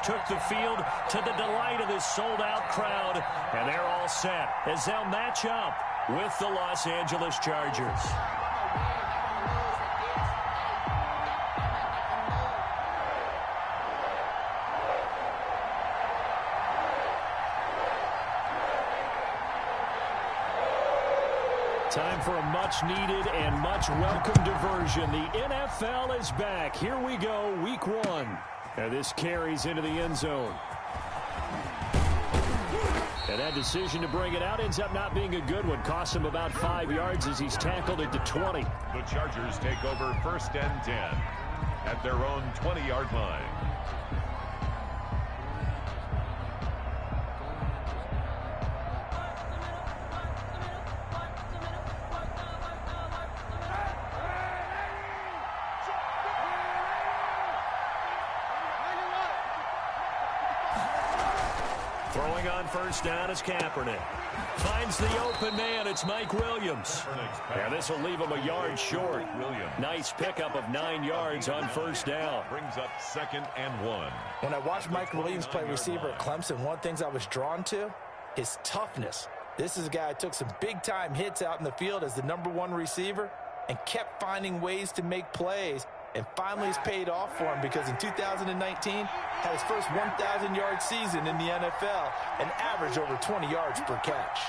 took the field to the delight of this sold-out crowd, and they're all set as they'll match up with the Los Angeles Chargers. Time for a much-needed and much-welcome diversion. The NFL is back. Here we go, week 1. And this carries into the end zone. And that decision to bring it out ends up not being a good one. Costs him about 5 yards as he's tackled at the 20. The Chargers take over 1st and 10 at their own 20-yard line. Throwing on 1st down is Kaepernick. Finds the open man. It's Mike Williams. And this will leave him a yard short. Nice pickup of 9 yards on 1st down. Brings up 2nd and 1. When I watched Mike Williams play receiver at Clemson, one of the things I was drawn to, his toughness. This is a guy who took some big-time hits out in the field as the #1 receiver and kept finding ways to make plays. And finally, it's paid off for him because in 2019, had his first 1,000-yard season in the NFL and averaged over 20 yards per catch.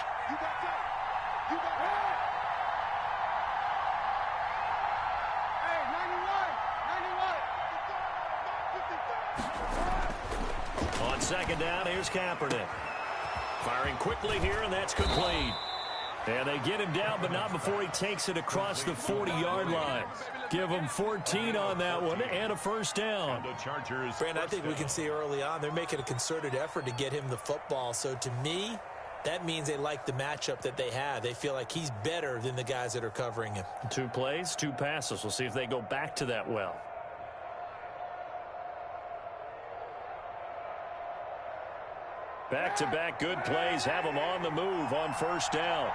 On 2nd down, here's Kaepernick. Firing quickly here, and that's complete. And they get him down, but not before he takes it across the 40-yard line. Give him 14 on that one and a 1st down. Brandon, I think we can see early on they're making a concerted effort to get him the football. So to me, that means they like the matchup that they have. They feel like he's better than the guys that are covering him. 2 plays, 2 passes. We'll see if they go back to that well. Back-to-back good plays have them on the move on 1st down.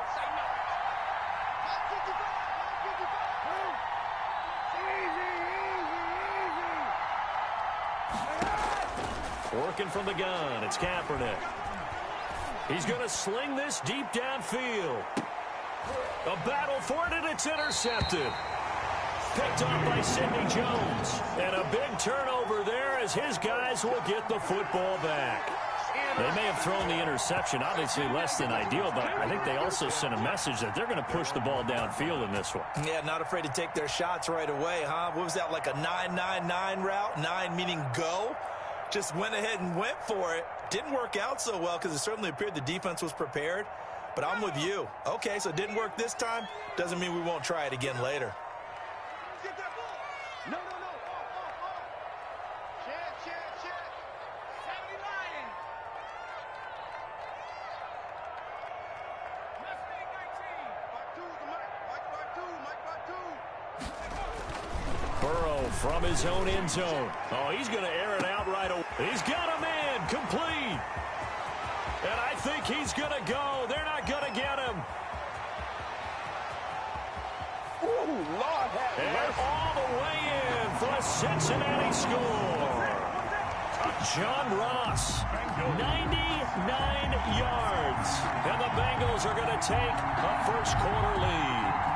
Working from the gun, it's Kaepernick. He's going to sling this deep downfield. A battle for it, and it's intercepted. Picked up by Sidney Jones. And a big turnover there as his guys will get the football back. They may have thrown the interception, obviously less than ideal, but I think they also sent a message that they're going to push the ball downfield in this one. Yeah, not afraid to take their shots right away, huh? What was that, like a 9-9-9 route? 9 meaning go? Just went ahead and went for it. Didn't work out so well because it certainly appeared the defense was prepared. But I'm with you. Okay, so it didn't work this time. Doesn't mean we won't try it again later. From his own end zone. Oh, he's going to air it out right away. He's got a man complete. And I think he's going to go. They're not going to get him. Ooh, Lord have mercy. And all the way in for a Cincinnati score. John Ross, 99 yards. And the Bengals are going to take a first-quarter lead.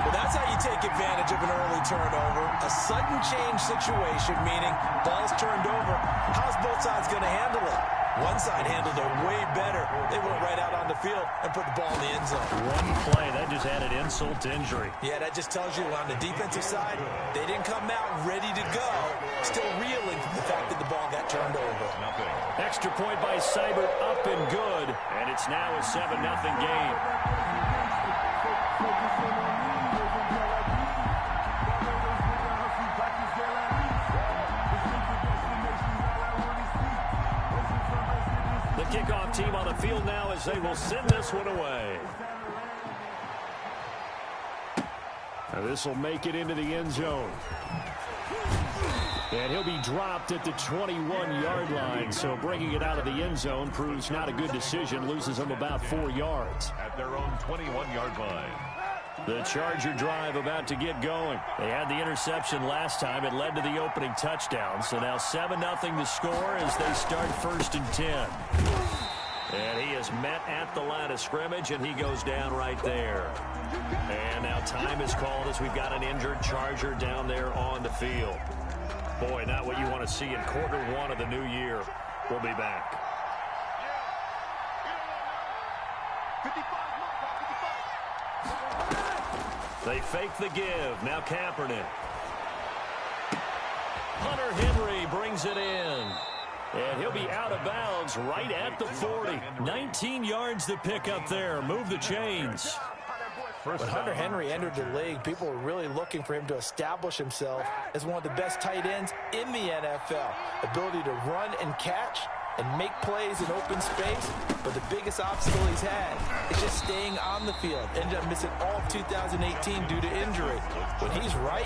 Well, that's how you take advantage of an early turnover. A sudden change situation, meaning ball's turned over. How's both sides going to handle it? One side handled it way better. They went right out on the field and put the ball in the end zone. One play, that just added insult to injury. Yeah, that just tells you on the defensive side, they didn't come out ready to go. Still reeling from the fact that the ball got turned over. Extra point by Seibert, up and good. And it's now a 7-0 game. Kickoff team on the field now as they will send this one away. Now this will make it into the end zone. And he'll be dropped at the 21-yard line. So bringing it out of the end zone proves not a good decision. Loses him about 4 yards. At their own 21-yard line. The Charger drive about to get going. They had the interception last time. It led to the opening touchdown. So now 7-0 the score as they start 1st and 10. And he is met at the line of scrimmage, and he goes down right there. And now time is called as we've got an injured Charger down there on the field. Boy, not what you want to see in Q1 of the new year. We'll be back. They fake the give. Now Kaepernick. Hunter Henry brings it in. And he'll be out of bounds right at the 40. 19 yards to pick up there. Move the chains. When Hunter Henry entered the league, people were really looking for him to establish himself as one of the best tight ends in the NFL. Ability to run and catch and make plays in open space. But the biggest obstacle he's had is just staying on the field. Ended up missing all of 2018 due to injury. When he's right,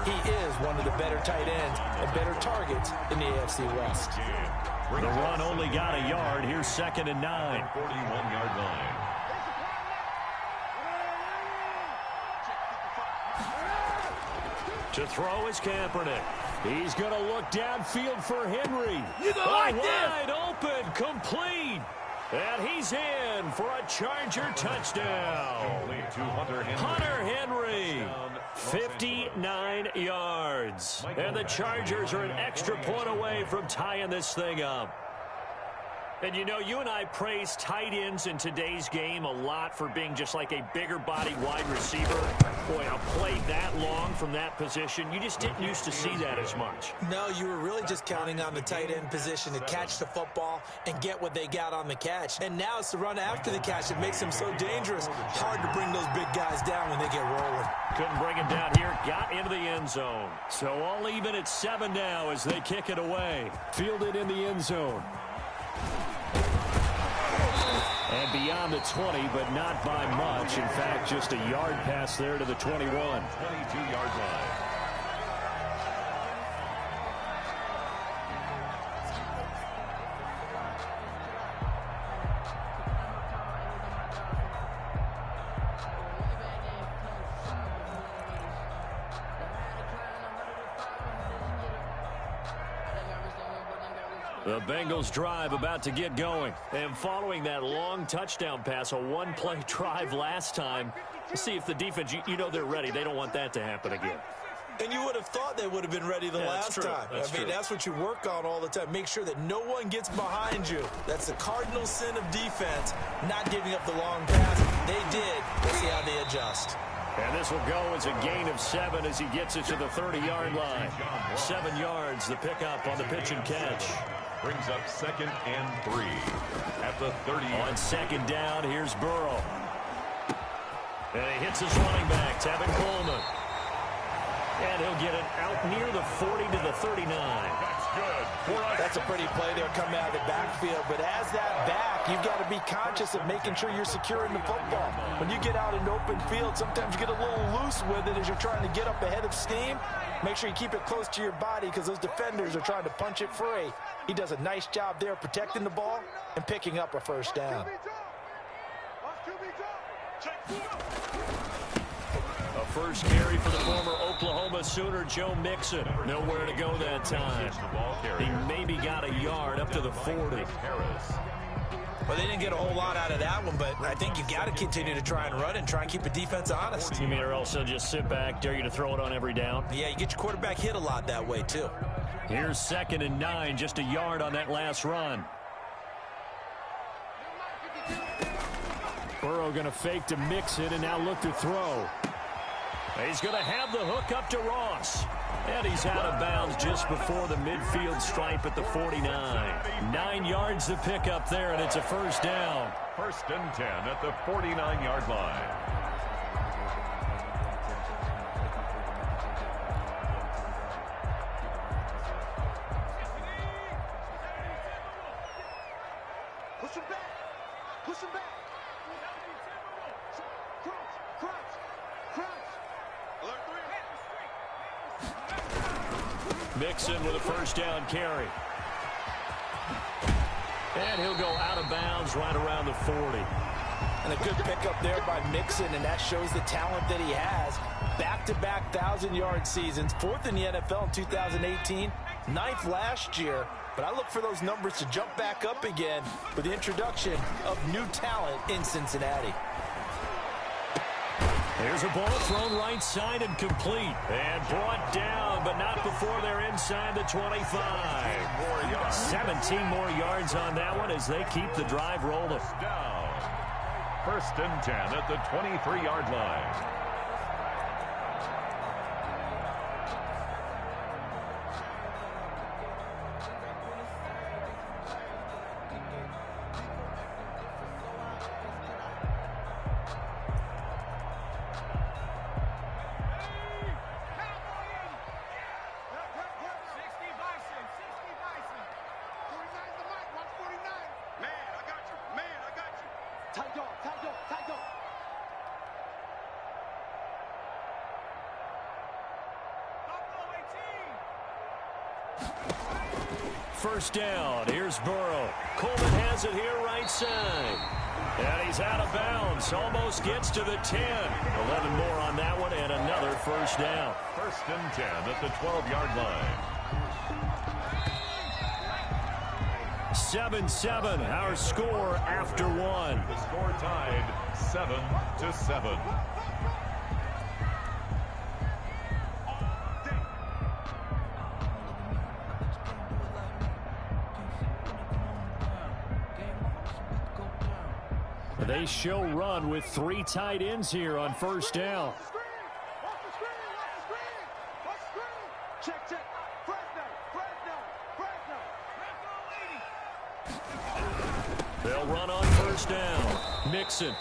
he is one of the better tight ends and better targets in the AFC West. The run only got a yard. Here's 2nd and 9. 41-yard line. To throw is Kaepernick. He's going to look downfield for Henry. Wide open, complete. And he's in for a Charger touchdown. Hunter Henry, 59 yards. And the Chargers are an extra point away from tying this thing up. And, you know, you and I praise tight ends in today's game a lot for being just like a bigger body wide receiver. Boy, a play that long from that position, you just didn't used to see that as much. No, you were really just counting on the tight end position to catch the football and get what they got on the catch. And now it's the run after the catch that makes him so dangerous. Hard to bring those big guys down when they get rolling. Couldn't bring him down here. Got into the end zone. So all even at 7 now as they kick it away. Fielded in the end zone. And beyond the 20, but not by much. In fact, just a yard pass there to the 21. 22-yard line. The Bengals drive about to get going. And following that long touchdown pass, a one-play drive last time, let's see if the defense, you know they're ready. They don't want that to happen again. And you would have thought they would have been ready the last time. That's what you work on all the time. Make sure that no one gets behind you. That's the cardinal sin of defense, not giving up the long pass. They did. Let's see how they adjust. And this will go as a gain of 7 as he gets it to the 30-yard line. 7 yards, the pickup on the pitch and catch. Brings up 2nd and 3 at the 30. On 2nd down, here's Burrow. And he hits his running back, Tevin Coleman. And he'll get it out near the 40 to the 39. That's good. That's a pretty play there coming out of the backfield. But as that back, you've got to be conscious of making sure you're securing the football. When you get out in open field, sometimes you get a little loose with it as you're trying to get up ahead of steam. Make sure you keep it close to your body because those defenders are trying to punch it free. He does a nice job there protecting the ball and picking up a first down. A first carry for the former Oklahoma Sooner, Joe Mixon. Nowhere to go that time. He maybe got a yard up to the 40. Well, they didn't get a whole lot out of that one, but I think you got to continue to try and run and try and keep the defense honest. You mean or else they'll just sit back, dare you to throw it on every down? Yeah, you get your quarterback hit a lot that way, too. Here's 2nd and 9, just a yard on that last run. Burrow going to fake to mix it and now look to throw. He's going to have the hook up to Ross. And he's out of bounds just before the midfield stripe at the 49. 9 yards to pick up there, and it's a first down. 1st and 10 at the 49-yard line. Push him back. Push him back. Mixon with a first down carry. And he'll go out of bounds right around the 40. And a good pickup there by Mixon, and that shows the talent that he has. Back-to-back 1,000-yard seasons, 4th in the NFL in 2018, 9th last year. But I look for those numbers to jump back up again with the introduction of new talent in Cincinnati. There's a ball thrown right side and complete. And brought down, but not before they're inside the 25. 17 more yards on that one as they keep the drive rolling. Down. 1st and 10 at the 23-yard line. First down. Here's Burrow. Coleman has it here right side. And he's out of bounds. Almost gets to the 10. 11 more on that one and another first down. 1st and 10 at the 12-yard line. 7-7, our score after one. The score tied 7-7. They show run with 3 tight ends here on first down. They'll run on first down. Mixon.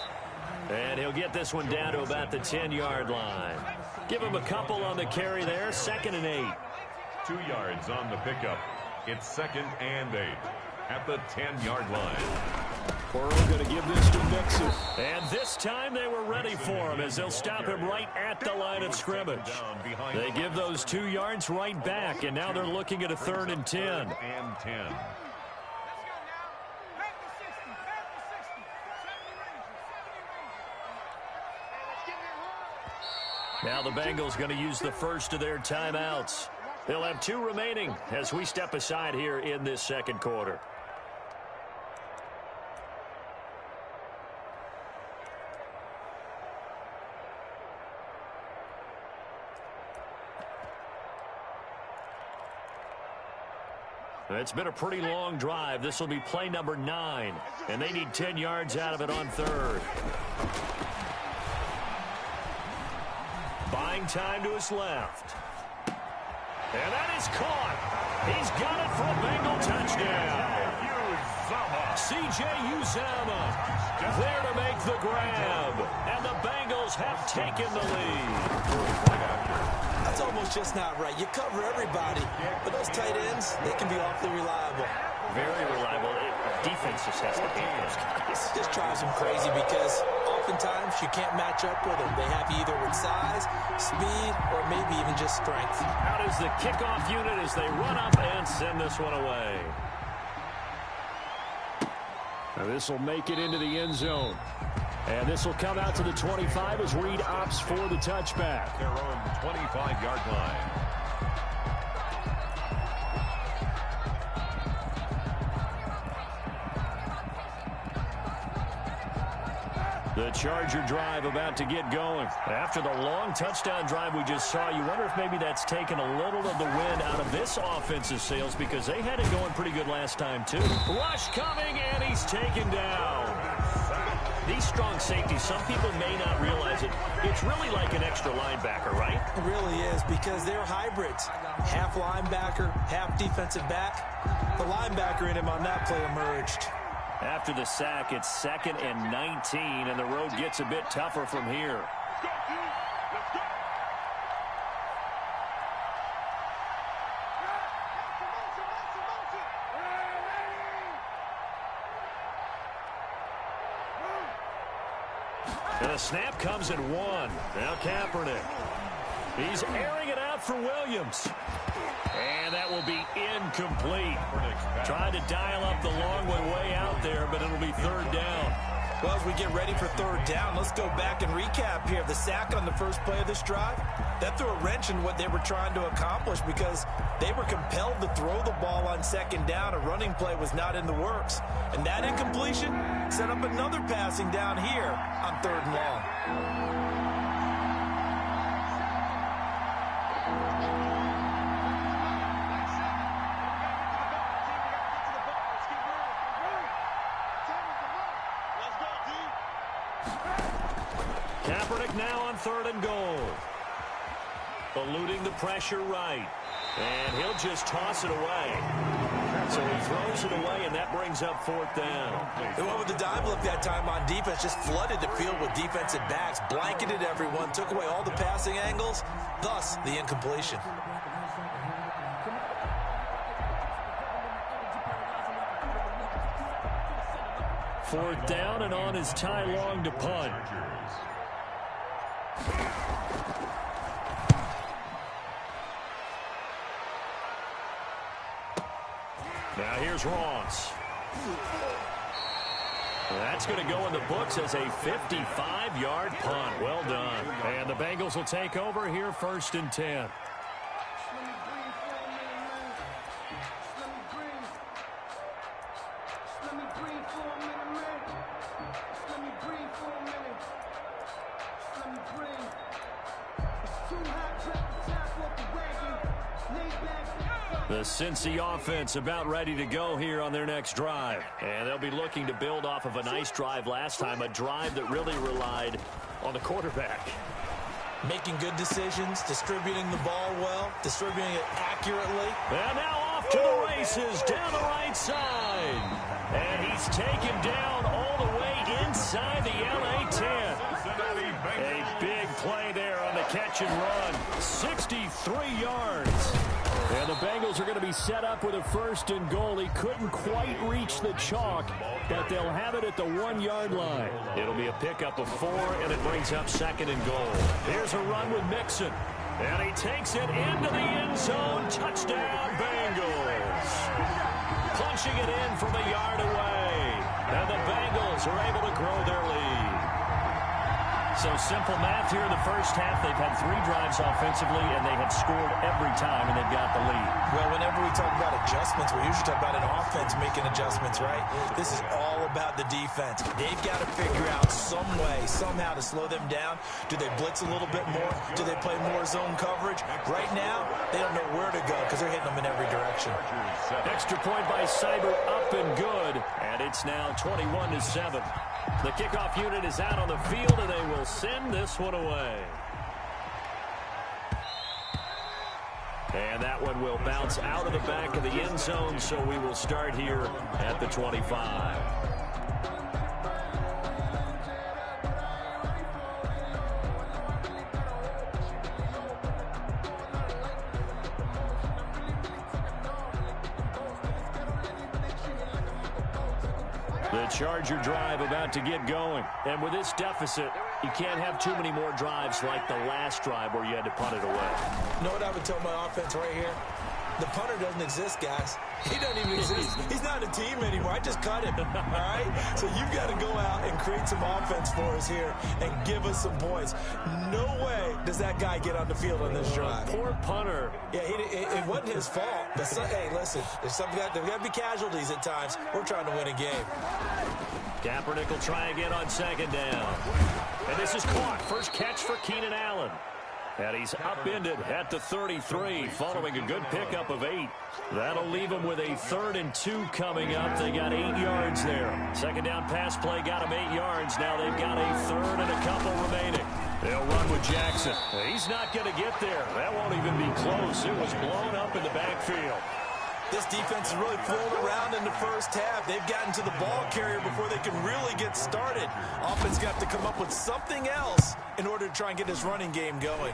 And he'll get this one down to about the 10-yard line. Give him a couple on the carry there. 2nd and 8. 2 yards on the pickup. It's 2nd and 8 at the 10-yard line. Burrow going to give this to Mixon. And this time they were ready for him as they'll stop him right at the line of scrimmage. They give those 2 yards right back, and now they're looking at a 3rd and 10. And 10. Now the Bengals going to use the first of their timeouts. They'll have 2 remaining as we step aside here in this second quarter. It's been a pretty long drive. This will be play number 9, and they need 10 yards out of it on 3rd. Buying time to his left. And that is caught. He's got it for a Bengal touchdown. C.J. Uzomah there to make the grab. And the Bengals have taken the lead. That's almost just not right. You cover everybody, but those tight ends, they can be awfully reliable. Very reliable. Defense just has to beat those guys. It just drives them crazy because oftentimes you can't match up with them. They have you either with size, speed, or maybe even just strength. Out is the kickoff unit as they run up and send this one away. Now this will make it into the end zone. And this will come out to the 25 as Reed opts for the touchback. Their own 25-yard line. The Charger drive about to get going. After the long touchdown drive we just saw, you wonder if maybe that's taken a little of the wind out of this offensive sails because they had it going pretty good last time too. Rush coming, and he's taken down. These strong safeties, some people may not realize it. It's really like an extra linebacker, right? It really is because they're hybrids. Half linebacker, half defensive back. The linebacker in him on that play emerged. After the sack, it's 2nd and 19, and the road gets a bit tougher from here. And the snap comes at 1. Now Kaepernick. He's airing it out for Williams. And that will be incomplete. Tried to dial up the long way out there, but it'll be 3rd down. Well, as we get ready for third down, let's go back and recap here. The sack on the first play of this drive, that threw a wrench in what they were trying to accomplish because they were compelled to throw the ball on second down. A running play was not in the works. And that incompletion set up another passing down here on third and long. Now on third and goal. Eluding the pressure right. And he'll just toss it away. So he throws it away, and that brings up fourth down. They went with the dime look that time on defense, just flooded the field with defensive backs, blanketed everyone, took away all the passing angles, thus the incompletion. Fourth down, and on is Ty Long to punt. Now here's Ross. That's going to go in the books as a 55-yard punt. Well done. And the Bengals will take over here, 1st and 10. The Cincy offense about ready to go here on their next drive. And they'll be looking to build off of a nice drive last time, a drive that really relied on the quarterback. Making good decisions, distributing the ball well, distributing it accurately. And now off to the races down the right side. And he's taken down all the way inside the LA 10. A big play there on the catch and run. 63 yards. And the Bengals are going to be set up with a 1st and goal. He couldn't quite reach the chalk, but they'll have it at the 1-yard line. It'll be a pickup of 4, and it brings up 2nd and goal. Here's a run with Mixon. And he takes it into the end zone. Touchdown, Bengals. Punching it in from a yard away. And the Bengals are able to grow their lead. So simple math here in the first half. They've had 3 drives offensively, and they have scored every time, and they've got the lead. Well, whenever we talk about adjustments, we usually talk about an offense making adjustments, right? This is all about the defense. They've got to figure out some way, somehow to slow them down. Do they blitz a little bit more? Do they play more zone coverage? Right now, they don't know where to go because they're hitting them in every direction. Extra point by Seibert, up and good, and it's now 21-7. The kickoff unit is out on the field, and they will send this one away. And that one will bounce out of the back of the end zone, so we will start here at the 25. The Charger drive about to get going. And with this deficit, you can't have too many more drives like the last drive where you had to punt it away. You know what I would tell my offense right here? The punter doesn't exist, guys. He doesn't even exist. He's not a team anymore. I just cut him, all right? So you've got to go out and create some offense for us here and give us some points. No way does that guy get on the field on this drive. Poor punter. Yeah, it wasn't his fault. But hey, listen, there's got to be casualties at times. We're trying to win a game. Kaepernick will try again on 2nd down. And this is caught. First catch for Keenan Allen. And he's upended at the 33 following a good pickup of 8. That'll leave him with a 3rd and 2 coming up. They got 8 yards there. 2nd down pass play got him 8 yards. Now they've got a 3rd and a couple remaining. They'll run with Jackson. He's not going to get there. That won't even be close. It was blown up in the backfield. This defense has really flown around in the first half. They've gotten to the ball carrier before they can really get started. Offense got to come up with something else in order to try and get this running game going.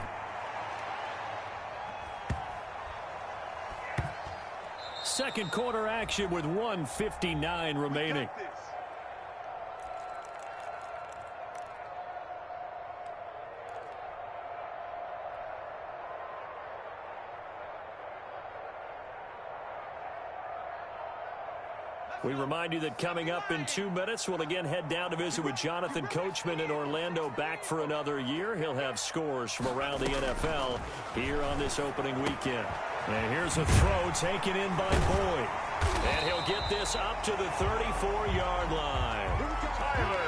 Second quarter action with 1:59 remaining. We remind you that coming up in 2 minutes, we'll again head down to visit with Jonathan Coachman in Orlando, back for another year. He'll have scores from around the NFL here on this opening weekend. And here's a throw taken in by Boyd. And he'll get this up to the 34-yard line.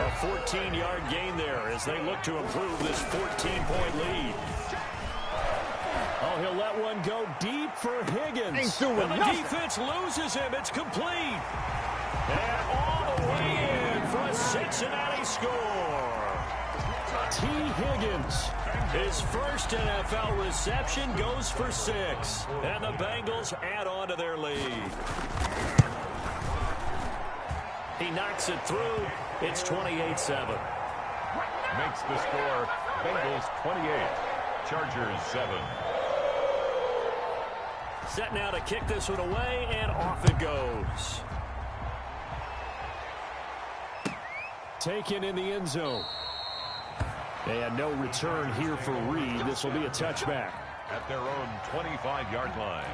A 14-yard gain there as they look to improve this 14-point lead. Oh, he'll let one go deep for Higgins. And the defense loses him. It's complete. And all the way in for a Cincinnati score. T. Higgins, his first NFL reception, goes for 6. And the Bengals add on to their lead. He knocks it through. It's 28-7. Makes the score Bengals 28, Chargers 7. Set now to kick this one away, and off it goes. Taken in the end zone. And no return here for Reed. This will be a touchback. At their own 25-yard line.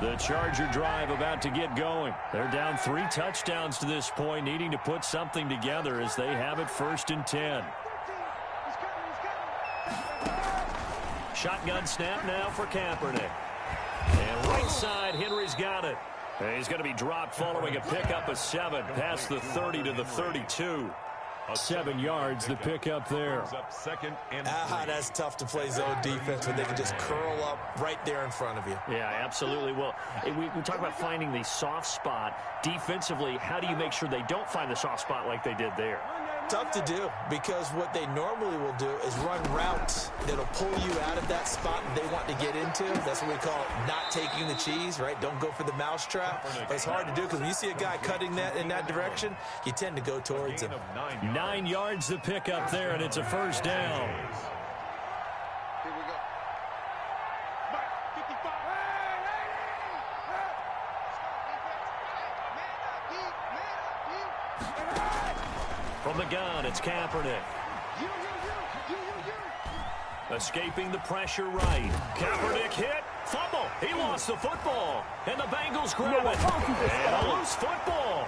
The Charger drive about to get going. They're down 3 touchdowns to this point, needing to put something together as they have it 1st and 10. Shotgun snap now for Kaepernick. And right side, Henry's got it. And he's going to be dropped following a pickup of 7 past the 30 to the 32. 7 yards, the pickup there. That's tough to play zone defense when they can just curl up right there in front of you. Yeah, absolutely. Well, we talk about finding the soft spot. Defensively, how do you make sure they don't find the soft spot like they did there? Tough to do, because what they normally will do is run routes that'll pull you out of that spot they want to get into. That's what we call not taking the cheese, right? Don't go for the mousetrap. But it's hard to do because when you see a guy cutting that in that direction, you tend to go towards him. 9 yards the pickup there, and it's a 1st down. Here we go. Mark, 55. From the gun, it's Kaepernick. Escaping the pressure right. Kaepernick hit. Fumble. He lost the football. And the Bengals grab it. And a loose football.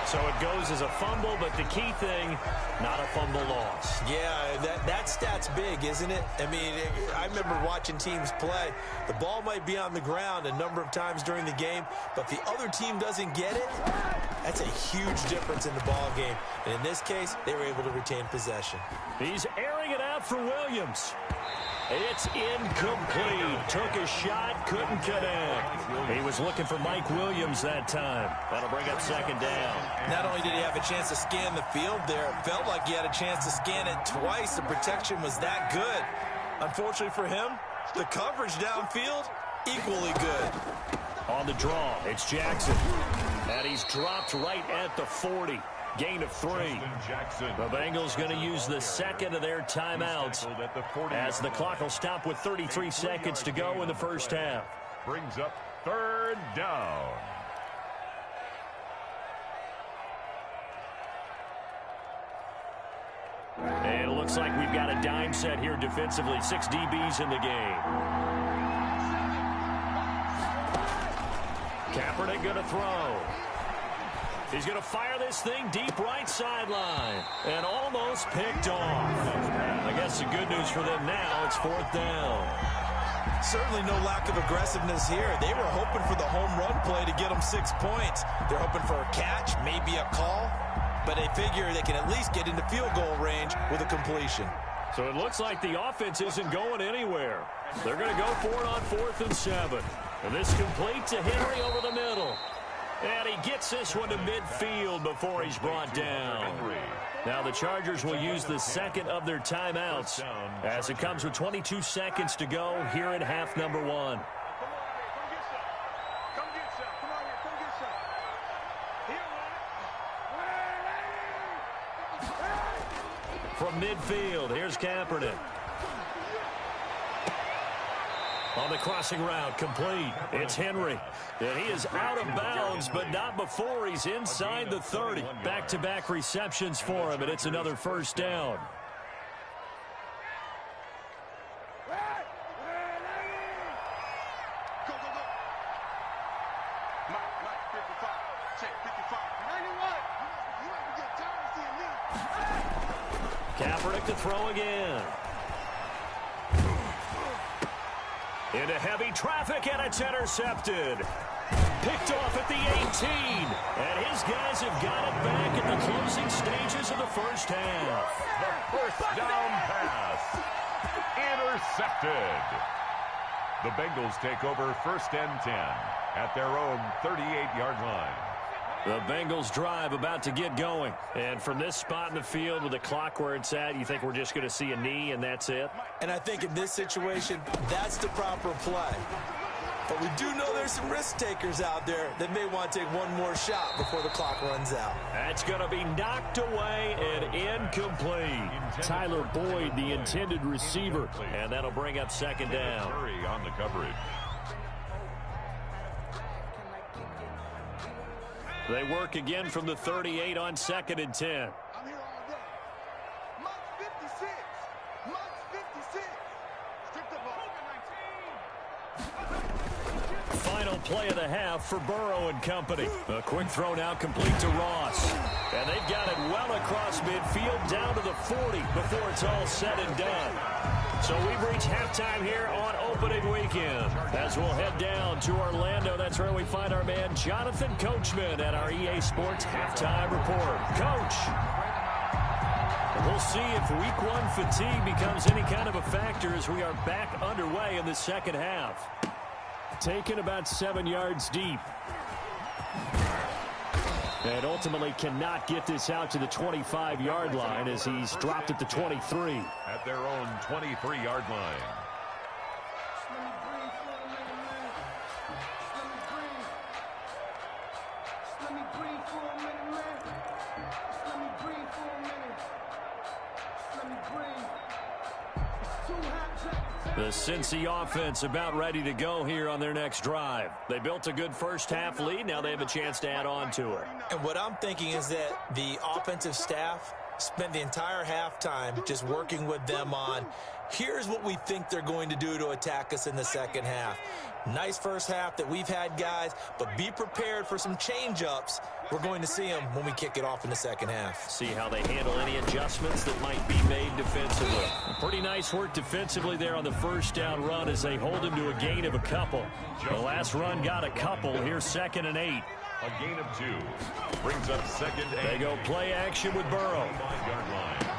So it goes as a fumble, but the key thing, not a fumble loss. Yeah, that stat's big, isn't it? I mean, I remember watching teams play. The ball might be on the ground a number of times during the game, but if the other team doesn't get it, that's a huge difference in the ball game. And in this case, they were able to retain possession. He's airing it out for Williams. It's incomplete. Took a shot, couldn't connect. He was looking for Mike Williams that time. That'll bring up 2nd down. Not only did he have a chance to scan the field there, it felt like he had a chance to scan it twice. The protection was that good. Unfortunately for him, the coverage downfield, equally good. On the draw, it's Jackson. And he's dropped right at the 40. Gain of 3. The Bengals going to use the 2nd of their timeouts as the clock will stop with 33 seconds to go in the 1st half. Brings up 3rd down. And it looks like we've got a dime set here defensively. 6 DBs in the game. Kaepernick going to throw. He's going to fire this thing deep right sideline. And almost picked off. I guess the good news for them now, it's 4th down. Certainly no lack of aggressiveness here. They were hoping for the home run play to get them 6 points. They're hoping for a catch, maybe a call. But they figure they can at least get into field goal range with a completion. So it looks like the offense isn't going anywhere. They're going to go for it on 4th and 7. And this complete to Henry over the middle. And he gets this one to midfield before he's brought down. Now the Chargers will use the 2nd of their timeouts as it comes with 22 seconds to go here in half number 1. From midfield, here's Kaepernick. On the crossing route, complete. It's Henry. And he is out of bounds, but not before he's inside the 30. Back-to-back receptions for him, and it's another 1st down. Kaepernick to throw again. Into heavy traffic, and it's intercepted. Picked off at the 18. And his guys have got it back at the closing stages of the first half. The first down pass. Intercepted. The Bengals take over 1st and 10 at their own 38-yard line. The Bengals drive about to get going. And from this spot in the field with the clock where it's at, you think we're just going to see a knee and that's it? And I think in this situation, that's the proper play. But we do know there's some risk takers out there that may want to take one more shot before the clock runs out. That's going to be knocked away and incomplete. Tyler Boyd, the intended receiver. And that'll bring up 2nd down. Hurry on the coverage. They work again from the 38 on 2nd and 10. I'm here all day. Mark 56. Mark 56. Strip the ball. Final play of the half for Burrow and company. A quick throw now complete to Ross. And they've got it well across midfield down to the 40 before it's all said and done. So we've reached halftime here on opening weekend. As we'll head down to Orlando, that's where we find our man Jonathan Coachman at our EA Sports Halftime Report. Coach, we'll see if Week 1 fatigue becomes any kind of a factor as we are back underway in the second half. Taken about 7 yards deep. And ultimately cannot get this out to the 25-yard line as he's dropped at the 23. At their own 23-yard line. The Cincy offense about ready to go here on their next drive. They built a good first half lead. Now they have a chance to add on to it. And what I'm thinking is that the offensive staff spent the entire halftime just working with them on, here's what we think they're going to do to attack us in the second half. Nice first half that we've had, guys, but be prepared for some change-ups. We're going to see them when we kick it off in the second half. See how they handle any adjustments that might be made defensively. Pretty nice work defensively there on the first down run as they hold him to a gain of a couple. The last run got a couple. Here's 2nd and 8. A gain of 2. Brings up 2nd and 8. They go play action with Burrow. 5-yard line.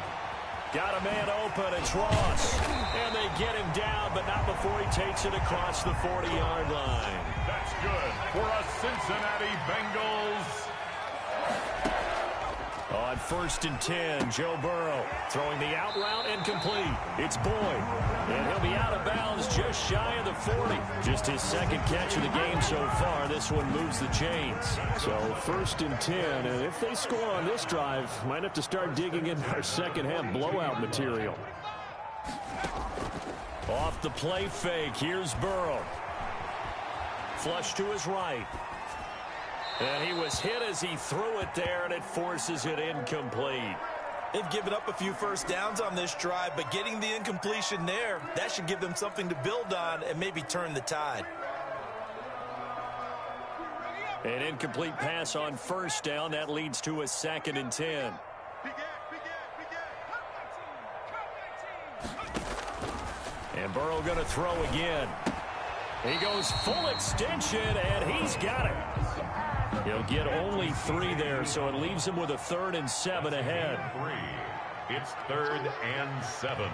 Got a man open. It's Ross. And they get him down, but not before he takes it across the 40-yard line. That's good for a Cincinnati Bengals. On 1st and 10, Joe Burrow throwing the out route incomplete. It's Boyd, and he'll be out of bounds just shy of the 40. Just his 2nd catch of the game so far. This one moves the chains. So 1st and 10, and if they score on this drive, might have to start digging in our second half blowout material. Off the play fake, here's Burrow. Flush to his right. And he was hit as he threw it there, and it forces it incomplete. They've given up a few first downs on this drive, but getting the incompletion there, that should give them something to build on and maybe turn the tide. An incomplete pass on 1st down. That leads to a 2nd and 10. And Burrow going to throw again. He goes full extension, and he's got it. He'll get only 3 there, so it leaves him with a 3rd and 7 ahead. 3. It's 3rd and 7.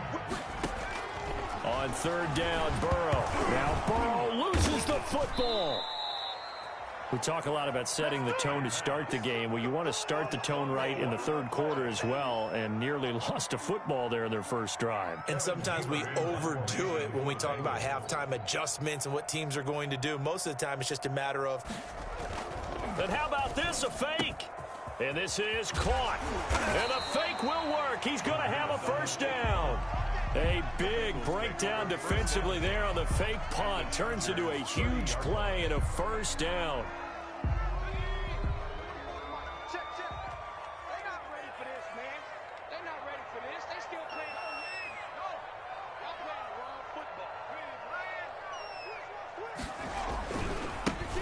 On 3rd down, Burrow. Now Burrow loses the football. We talk a lot about setting the tone to start the game. Well, you want to start the tone right in the 3rd quarter as well, and nearly lost a football there in their first drive. And sometimes we overdo it when we talk about halftime adjustments and what teams are going to do. Most of the time, it's just a matter of... And how about this, a fake? And this is caught. And the fake will work. He's going to have a 1st down. A big breakdown defensively there on the fake punt. Turns into a huge play and a 1st down.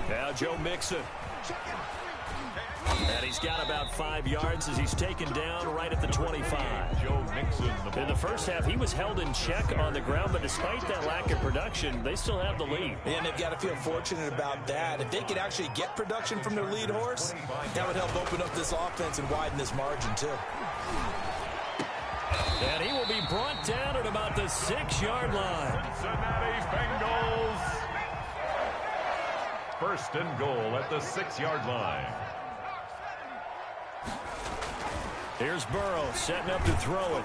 Now Joe Mixon. And he's got about 5 yards as he's taken down right at the 25. Joe Mixon. In the first half, he was held in check on the ground, but despite that lack of production, they still have the lead. And they've got to feel fortunate about that. If they could actually get production from their lead horse, that would help open up this offense and widen this margin, too. And he will be brought down at about the 6-yard line. Cincinnati Bengals. First and goal at the 6-yard line. Here's Burrow setting up to throw it.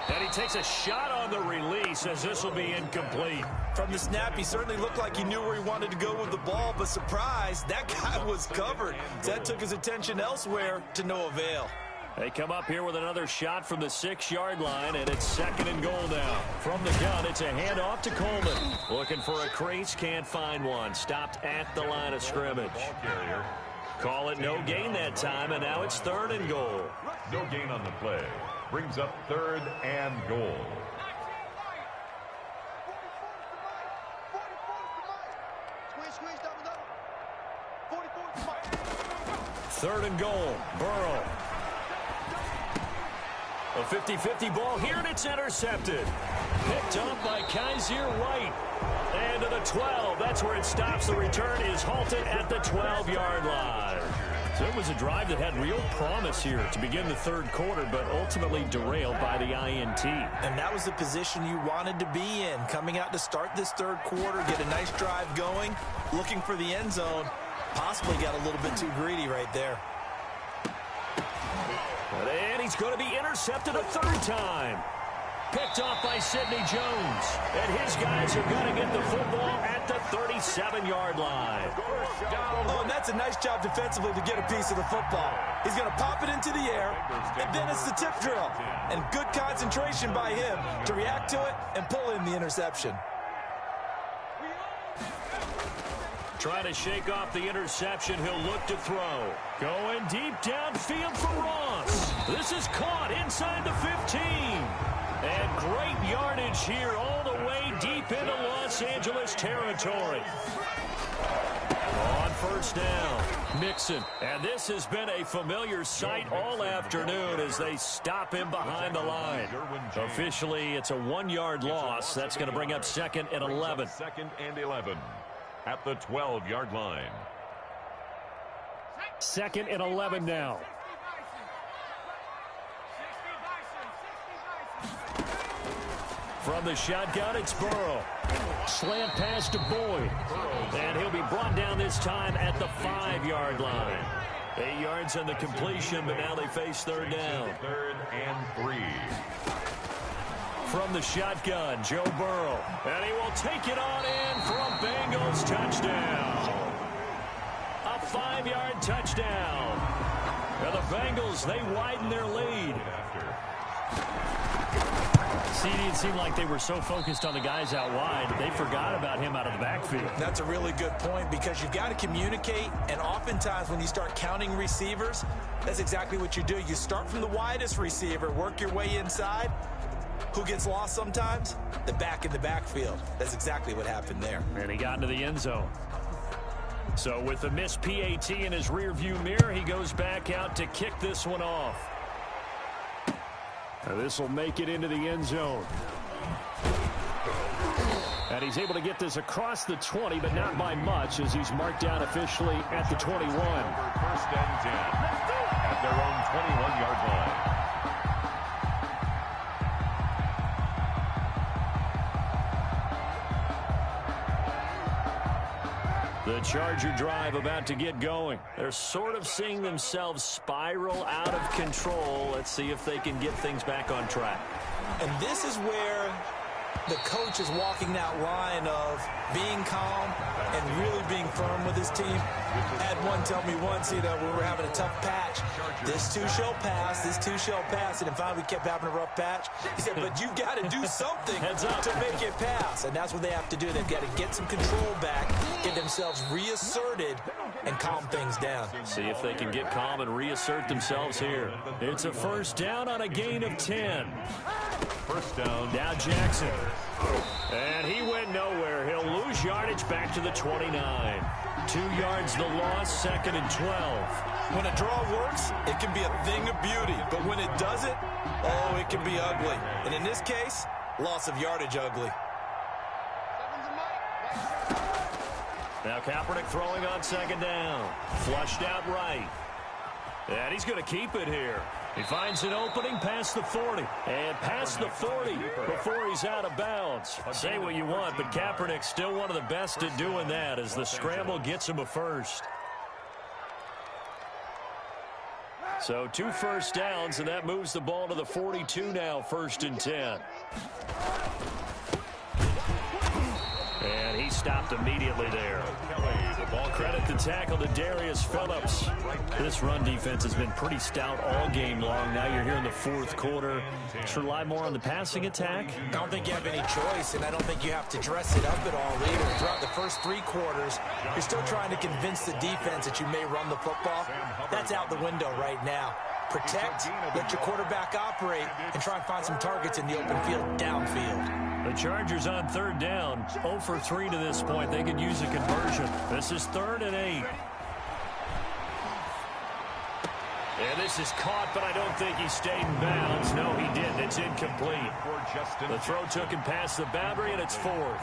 And he takes a shot on the release as this will be incomplete. From the snap, he certainly looked like he knew where he wanted to go with the ball, but surprise, that guy was covered. So that took his attention elsewhere to no avail. They come up here with another shot from the 6-yard line, and it's 2nd and goal now. From the gun, it's a handoff to Coleman. Looking for a crease, can't find one. Stopped at the line of scrimmage. Ball carrier. Call it no gain that time, and now it's 3rd and goal. No gain on the play. Brings up 3rd and goal. 3rd and goal. Burrow. A 50-50 ball here, and it's intercepted. Picked up by Kaiser White. And to the 12. That's where it stops. The return is halted at the 12-yard line. So it was a drive that had real promise here to begin the 3rd quarter, but ultimately derailed by the INT. And that was the position you wanted to be in. Coming out to start this 3rd quarter, get a nice drive going, looking for the end zone. Possibly got a little bit too greedy right there. And he's going to be intercepted a 3rd time. Picked off by Sidney Jones. And his guys are going to get the football at the 37-yard line. Oh, and that's a nice job defensively to get a piece of the football. He's going to pop it into the air, and then it's the tip drill. And good concentration by him to react to it and pull in the interception. Trying to shake off the interception. He'll look to throw. Going deep downfield for Ross. This is caught inside the 15. And great yardage here all the way deep into Los Angeles territory. On 1st down, Mixon. And this has been a familiar sight all afternoon as they stop him behind the line. Officially, it's a 1-yard loss. That's going to bring up 2nd and 11. 2nd and 11 at the 12-yard line. 2nd and 11 now. From the shotgun, it's Burrow. Slant pass to Boyd. And he'll be brought down this time at the 5-yard line. 8 yards on the completion, but now they face 3rd down. 3rd and 3. From the shotgun, Joe Burrow. And he will take it on in for a Bengals touchdown. A 5-yard touchdown. And the Bengals, they widen their lead. It seemed like they were so focused on the guys out wide, they forgot about him out of the backfield. That's a really good point because you've got to communicate, and oftentimes when you start counting receivers, that's exactly what you do. You start from the widest receiver, work your way inside. Who gets lost sometimes? The back in the backfield. That's exactly what happened there. And he got into the end zone. So with the missed PAT in his rearview mirror, he goes back out to kick this one off. This will make it into the end zone. And he's able to get this across the 20, but not by much, as he's marked down officially at the 21. 1st and 10 at their own 21-yard line. The Charger drive about to get going. They're sort of seeing themselves spiral out of control. Let's see if they can get things back on track. And this is where the coach is walking that line of being calm and really being firm with his team. Had one tell me once, we were having a tough patch. This too shall pass, this too shall pass. And finally we kept having a rough patch. He said, but you've got to do something to make it pass. And that's what they have to do. They've got to get some control back, get themselves reasserted, and calm things down. See if they can get calm and reassert themselves here. It's a 1st down on a gain of 10. first down. Now Jackson. And he went nowhere. He'll lose yardage back to the 29. 2 yards the loss, 2nd and 12. When a draw works, it can be a thing of beauty. But when it doesn't, oh, it can be ugly. And in this case, loss of yardage ugly. Now Kaepernick throwing on 2nd down. Flushed out right. And he's going to keep it here. He finds an opening past the 40. And past the 40 before he's out of bounds. Say what you want, but Kaepernick's still one of the best at doing that as the scramble gets him a first. So 2 first downs, and that moves the ball to the 42 now, 1st and 10. And he stopped immediately there. Ball credit the tackle to Darius Phillips. This run defense has been pretty stout all game long. Now you're here in the 4th quarter. To rely more on the passing attack? I don't think you have any choice, and I don't think you have to dress it up at all either. Throughout the first 3 quarters, you're still trying to convince the defense that you may run the football. That's out the window right now. Protect, let your quarterback operate, and try and find some targets in the open field downfield. The Chargers on 3rd down, 0 for 3 to this point. They could use a conversion. This is 3rd and 8. And this is caught, but I don't think he stayed in bounds. No, he didn't. It's incomplete. The throw took him past the boundary, and it's 4th.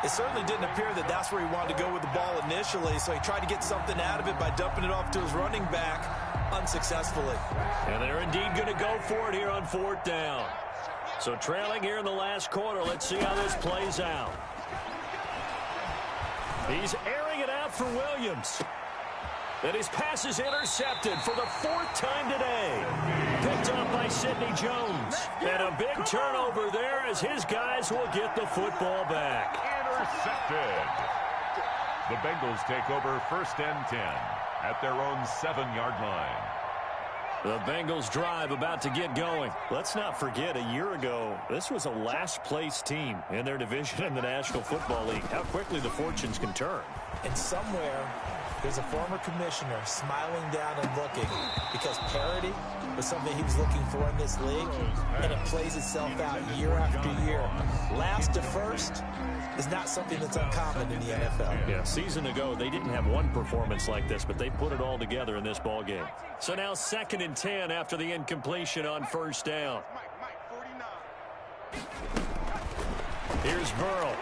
It certainly didn't appear that that's where he wanted to go with the ball initially, so he tried to get something out of it by dumping it off to his running back unsuccessfully. And they're indeed going to go for it here on 4th down. So trailing here in the last quarter. Let's see how this plays out. He's airing it out for Williams. And his pass is intercepted for the 4th time today. Picked up by Sidney Jones. And a big turnover there as his guys will get the football back. Intercepted. The Bengals take over 1st and 10 at their own 7-yard line. The Bengals drive about to get going. Let's not forget, a year ago, this was a last-place team in their division in the National Football League. How quickly the fortunes can turn. And somewhere, there's a former commissioner smiling down and looking because parity was something he was looking for in this league, and it plays itself out year after year. Last to first is not something that's uncommon in the NFL. Yeah, season ago, they didn't have one performance like this, but they put it all together in this ball game. So now 2nd and 10 after the incompletion on 1st down. Here's Burrow.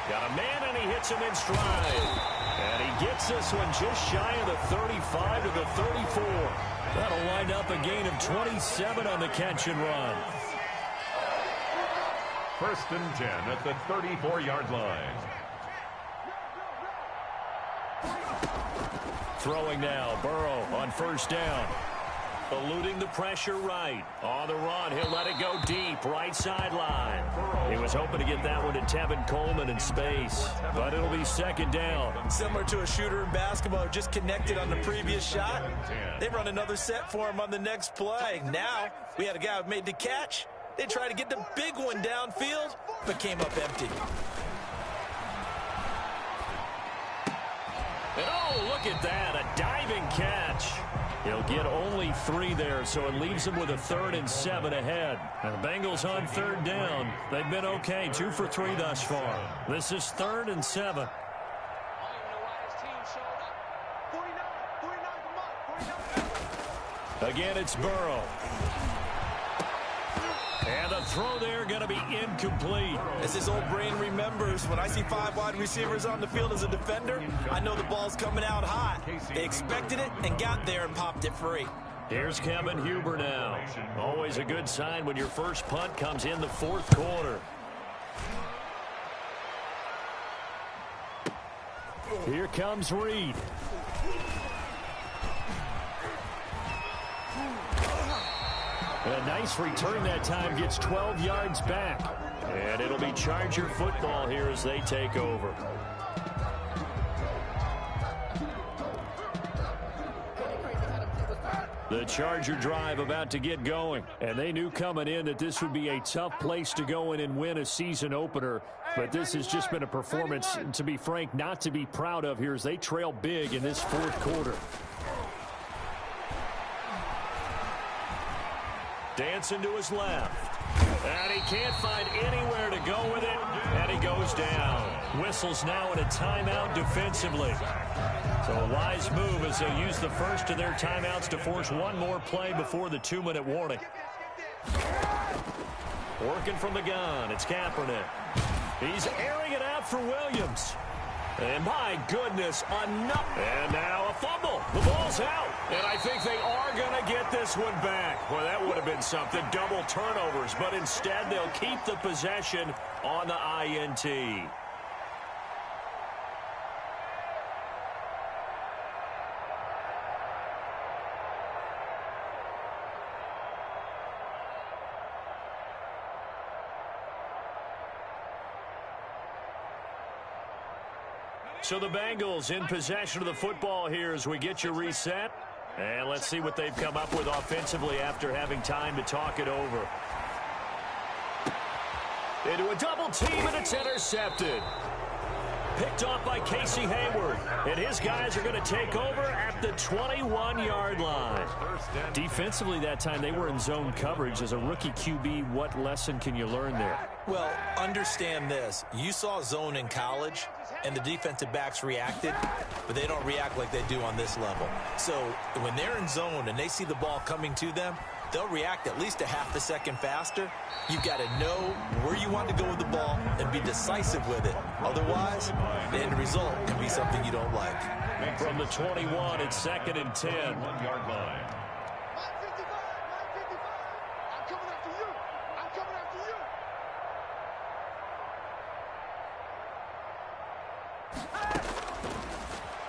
Got a man, and he hits him in stride. And he gets this one just shy of the 35 to the 34. That'll wind up a gain of 27 on the catch and run. 1st and 10 at the 34-yard line. Throwing now, Burrow on 1st down. Eluding the pressure right. On the run, he'll let it go deep, right sideline. He was hoping to get that one to Tevin Coleman in space, but it'll be 2nd down. Similar to a shooter in basketball who just connected on the previous shot. They run another set for him on the next play. Now, we had a guy who made the catch. They tried to get the big one downfield, but came up empty. And oh, look at that, a diving catch. He'll get only 3 there, so it leaves him with a 3rd and 7 ahead. And the Bengals on 3rd down. They've been okay, 2 for 3 thus far. This is 3rd and 7. Again, it's Burrow. And the throw there going to be incomplete. As his old brain remembers, when I see 5 wide receivers on the field as a defender, I know the ball's coming out hot. They expected it and got there and popped it free. Here's Kevin Huber now. Always a good sign when your first punt comes in the 4th quarter. Here comes Reed. A nice return that time, gets 12 yards back. And it'll be Charger football here as they take over. The Charger drive about to get going. And they knew coming in that this would be a tough place to go in and win a season opener. But this has just been a performance, to be frank, not to be proud of here as they trail big in this 4th quarter. Dancing to his left. And he can't find anywhere to go with it, and he goes down. Whistles now in a timeout defensively. So a wise move as they use the first of their timeouts to force one more play before the 2-minute warning. Working from the gun, it's Kaepernick. He's airing it out for Williams. And my goodness, enough. And now a fumble. The ball's out. And I think they are going to get this one back. Well, that would have been something. Double turnovers. But instead, they'll keep the possession on the INT. So the Bengals in possession of the football here as we get you reset. And let's see what they've come up with offensively after having time to talk it over. Into a double team, and it's intercepted. Picked off by Casey Hayward. And his guys are going to take over at the 21-yard line. Defensively that time, they were in zone coverage. As a rookie QB, what lesson can you learn there? Well, understand this. You saw zone in college, and the defensive backs reacted, but they don't react like they do on this level. So when they're in zone and they see the ball coming to them, they'll react at least a half a second faster. You've got to know where you want to go with the ball and be decisive with it. Otherwise, the end result can be something you don't like. From the 21, it's 2nd and 10. 1-yard line. I'm coming after you. I'm coming after you.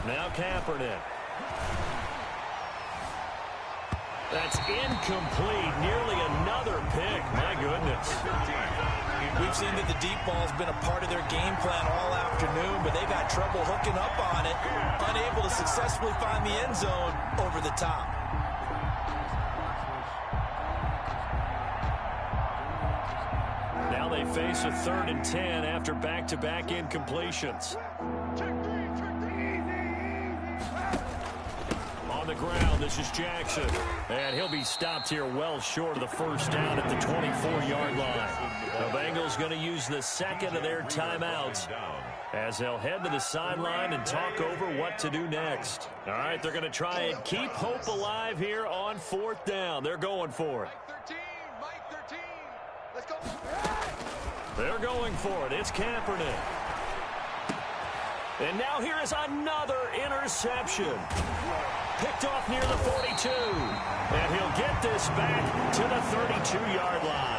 Now Kaepernick. That's incomplete. Nearly another pick. My goodness. We've seen that the deep ball's been a part of their game plan all afternoon, but they've had trouble hooking up on it, unable to successfully find the end zone over the top. Now they face a 3rd and 10 after back-to-back incompletions. On the ground, this is Jackson. And he'll be stopped here well short of the first down at the 24-yard line. The Bengals going to use the second of their timeouts as they'll head to the sideline and talk over what to do next. All right, they're going to try and keep hope alive here on 4th down. They're going for it. Mike 13. Let's go. They're going for it. It's Kaepernick. And now here is another interception. Picked off near the 42. And he'll get this back to the 32-yard line.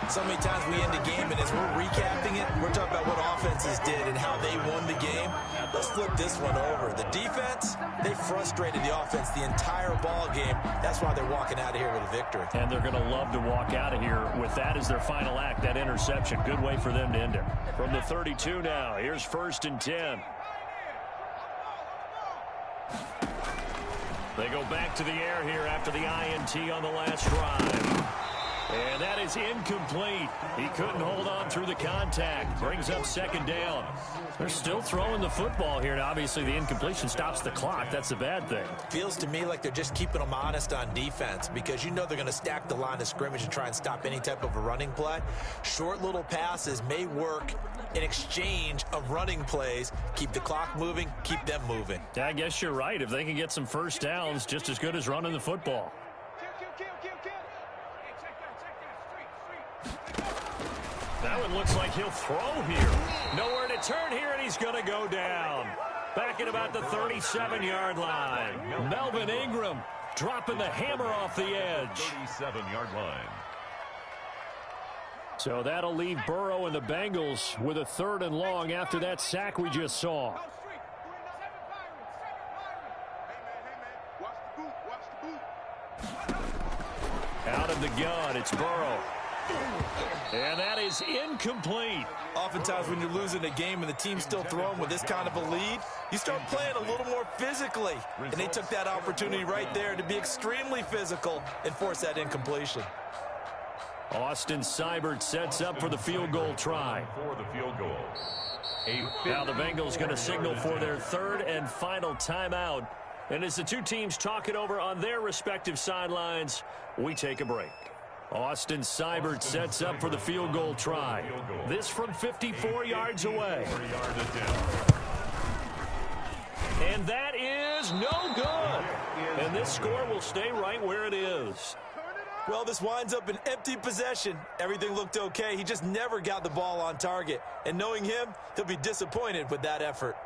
So many times we end the game, and as we're recapping it, we're talking about what offenses did and how they won the game. Let's flip this one over. The defense, they frustrated the offense the entire ball game. That's why they're walking out of here with a victory. And they're going to love to walk out of here with that as their final act, that interception. Good way for them to end it. From the 32 now, here's 1st and 10. They go back to the air here after the INT on the last drive. And that is incomplete. He couldn't hold on through the contact. Brings up 2nd down. They're still throwing the football here. Now, obviously, the incompletion stops the clock. That's a bad thing. Feels to me like they're just keeping them honest on defense because you know they're going to stack the line of scrimmage and try and stop any type of a running play. Short little passes may work in exchange of running plays. Keep the clock moving, keep them moving. I guess you're right. If they can get some first downs, just as good as running the football. That one looks like he'll throw here. Nowhere to turn here, and he's going to go down. Back at about the 37-yard line. Melvin Ingram dropping the hammer off the edge. 37-yard line. So that'll leave Burrow and the Bengals with a 3rd and long after that sack we just saw. Out of the gun, it's Burrow. And that is incomplete. Oftentimes when you're losing a game and the team's still throwing with this kind of a lead, you start playing a little more physically. And they took that opportunity right there to be extremely physical and force that incompletion. Austin Seibert sets up for the field goal try. For the field goal. Now the Bengals going to signal for their 3rd and final timeout And as the two teams talk it over on their respective sidelines, we take a break. Austin Seibert sets up for the field goal try. This from 54 yards away. And that is no good. And this score will stay right where it is. Well, this winds up an empty possession. Everything looked okay. He just never got the ball on target. And knowing him, he'll be disappointed with that effort.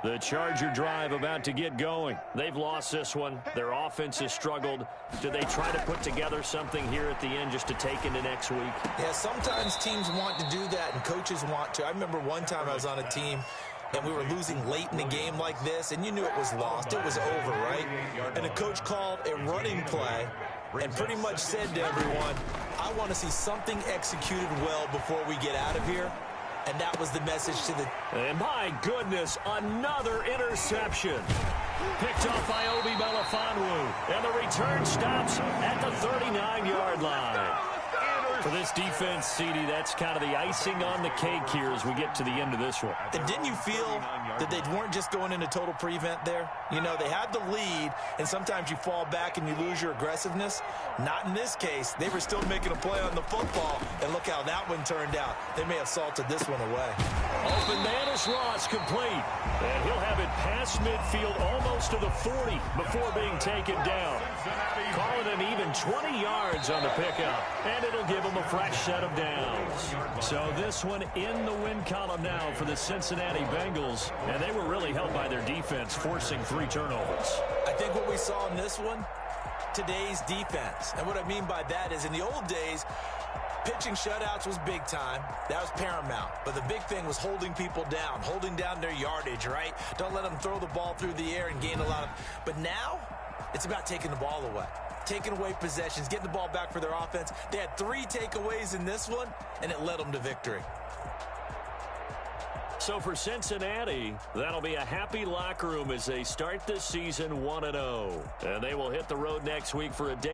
The Charger drive about to get going. They've lost this one. Their offense has struggled. Do they try to put together something here at the end just to take into next week? Yeah, sometimes teams want to do that and coaches want to. I remember one time I was on a team and we were losing late in a game like this, and you knew it was lost. It was over, right? And the coach called a running play and pretty much said to everyone, I want to see something executed well before we get out of here. And that was the message to the... And my goodness, another interception. Picked off by Obi Melifonwu. And the return stops at the 39-yard line. For this defense, CD, that's kind of the icing on the cake here as we get to the end of this one. And didn't you feel that they weren't just going into total prevent there? You know, they had the lead, and sometimes you fall back and you lose your aggressiveness. Not in this case. They were still making a play on the football, and look how that one turned out. They may have salted this one away. Open man is lost, complete. And he'll have it past midfield almost to the 40 before being taken down. Call it an even 20 yards on the pickup, and it'll give him a fresh set of downs. So this one in the win column now for the Cincinnati Bengals, and they were really helped by their defense, forcing 3 turnovers. I think what we saw in this one, today's defense. And what I mean by that is in the old days, pitching shutouts was big time. That was paramount. But the big thing was holding people down, holding down their yardage, right? Don't let them throw the ball through the air and gain a lot of... But now, it's about taking the ball away. Taking away possessions, getting the ball back for their offense. They had 3 takeaways in this one, and it led them to victory. So for Cincinnati, that'll be a happy locker room as they start this season 1-0. And they will hit the road next week for a day.